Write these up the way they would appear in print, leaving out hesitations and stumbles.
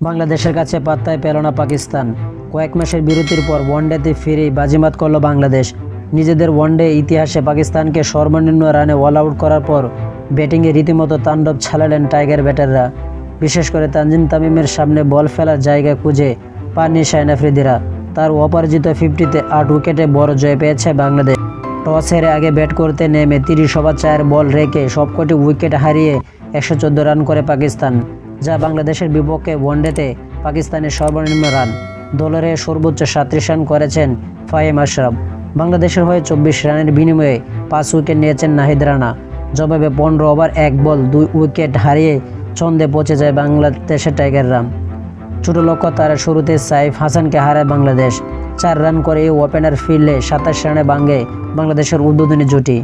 বাংলাদেশের কাছে পাত্তাই পেল না পাকিস্তান। কয়েক মাসের বিরতির পর ওয়ানডেতে ফিরেই বাজিমাত করল বাংলাদেশ। নিজেদের ওয়ানডে ইতিহাসে পাকিস্তানকে সর্বনিম্ন রানে অল আউট করার পর ব্যাটিংয়ে রীতিমতো তাণ্ডব ছাড়ালেন টাইগার ব্যাটাররা। বিশেষ করে তানজিম তামিমের সামনে বল ফেলার জায়গা খুঁজে পাননি শাহিন আফ্রিদিরা। তার অপরাজিত 50-তে 8 উইকেটে বড় জয় পেয়েছে বাংলাদেশ। টস হেরে আগে ব্যাট করতে নেমে 30 ওভার 4 বল রেখে সবকটি উইকেট হারিয়ে 114 রান করে পাকিস্তান, যা বাংলাদেশের বিপক্ষে ওয়ানডেতে পাকিস্তানের সর্বনিম্ন রান। দলের হয়ে সর্বোচ্চ 37 রান করেছেন ফাহিম আশরাফ। বাংলাদেশের হয়ে 24 রানের বিনিময়ে 5 উইকেট নিয়েছেন নাহিদ রানা। জবাবে 15 ওভার 1 বল 2 উইকেট হারিয়ে ছন্দে পৌঁছে যায় বাংলাদেশের টাইগাররা। ছোট লক্ষ্য তারা শুরুতে সাইফ হাসানকে হারায় বাংলাদেশ। 4 রান করে এই ওপেনার ফিল্ডে 27 রানে ভাঙে বাংলাদেশের উদ্বোধনী জুটি।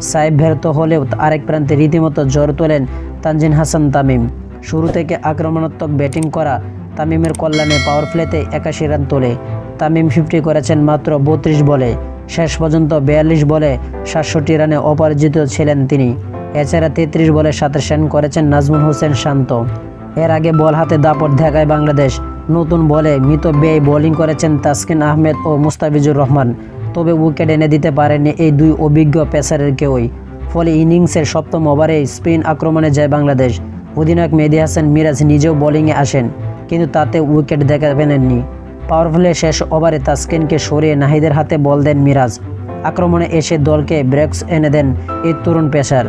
সাইফ ব্যর্থ হলেও আরেক প্রান্তে রীতিমতো জ্বর তোলেন তানজিম হাসান তামিম। শুরু থেকে আক্রমণাত্মক ব্যাটিং করা তামিমের কল্যাণে পাওয়ার প্লেতে 81 রান তোলে। তামিম 50 করেছেন মাত্র 32 বলে। শেষ পর্যন্ত 42 বলে 67 রানে অপরাজিত ছিলেন তিনি। এছাড়া 33 বলে 27 রান করেছেন নাজমুল হোসেন শান্ত। এর আগে বল হাতে দাপট দেখায় বাংলাদেশ। নতুন বলে মিতব্যয়ী বোলিং করেছেন তাসকিন আহমেদ ও মুস্তাফিজুর রহমান। তবে উইকেট এনে দিতে পারেননি এই দুই অভিজ্ঞ পেসারের কেউই। ফলে ইনিংসের সপ্তম ওভারে স্পিন আক্রমণে যায় বাংলাদেশ। অধিনায়ক মেহেদী হাসান মিরাজ নিজেও বোলিংয়ে আসেন, কিন্তু তাতে উইকেট দেখা পেলেননি। পাওয়ার প্লে শেষ ওভারে তাসকিনকে সরিয়ে নাহিদের হাতে বল দেন মিরাজ। আক্রমণে এসে দলকে ব্রেকস এনে দেন এই তরুণ পেসার।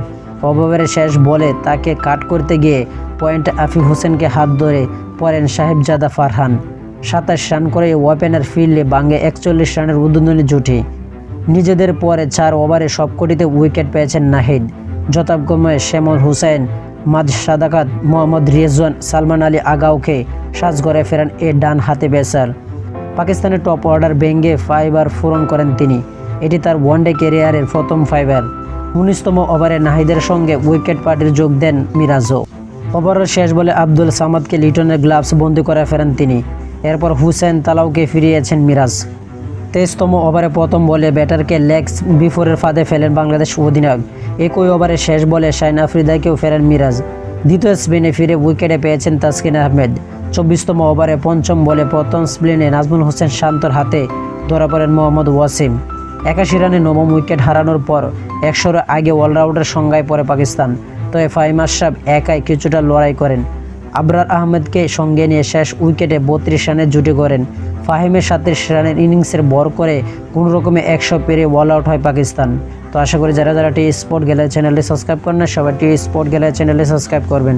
ওভারের শেষ বলে তাকে কাট করতে গিয়ে পয়েন্টে আফিফ হোসেনকে হাত ধরে পড়েন সাহেবজাদা ফারহান। 27 রান করে ওপেনার ফিল্ডে ভাঙে 41 রানের উদ্বোধনী জুটি। নিজেদের পরে 4 ওভারে সবকটিতে উইকেট পেয়েছেন নাহিদ। যথাক্রমে শ্যামল হুসাইন, মাদ সাদাকাত, মোহাম্মদ রিজওয়ান, সালমান আলী আগাউকে সাজঘরে ফেরান এ ডান হাতে পেসার। পাকিস্তানের টপ অর্ডার ভেঙে 5 পূরণ করেন তিনি। এটি তার ওয়ানডে ক্যারিয়ারের প্রথম 5। 19তম ওভারে নাহিদের সঙ্গে উইকেট পার্টির যোগ দেন মিরাজও। ওভারের শেষ বলে আব্দুল সামাদকে লিটনের গ্লাভস বন্দি করে ফেরেন তিনি। এরপর হুসেন তালাউকে ফিরিয়েছেন মিরাজ। 23তম ওভারে প্রথম বলে ব্যাটারকে লেগ বিফোরের ফাঁদে ফেলেন বাংলাদেশ অধিনায়ক। একই ওভারে শেষ বলে শাহিন আফ্রিদিকেও ফেরেন মিরাজ। দ্বিতীয় স্পিনে ফিরে উইকেটে পেয়েছেন তাসকিন আহমেদ। 24তম ওভারে পঞ্চম বলে প্রথম স্পিনে নাজমুল হোসেন শান্তর হাতে ধরা পড়েন মোহাম্মদ ওয়াসিম। 81 রানে নবম উইকেট হারানোর পর 100-এর আগে অলরাউন্ডার সংজ্ঞায় পড়ে পাকিস্তান। তবে ফাহিম আশরাফ একাই কিছুটা লড়াই করেন। আবরার আহমেদকে সঙ্গে নিয়ে শেষ উইকেটে 32 রানের জুটি করেন। ফাহিমের 37 রানের ইনিংসের ভর করে কোনো রকমে 100 পেরিয়ে অল আউট হয় পাকিস্তান। তো আশা করি যারা টি স্পোর্ট গ্যালারি চ্যানেলটি সাবস্ক্রাইব করেন না, সবাই টি স্পোর্ট গ্যালারি চ্যানেলটি সাবস্ক্রাইব করবেন।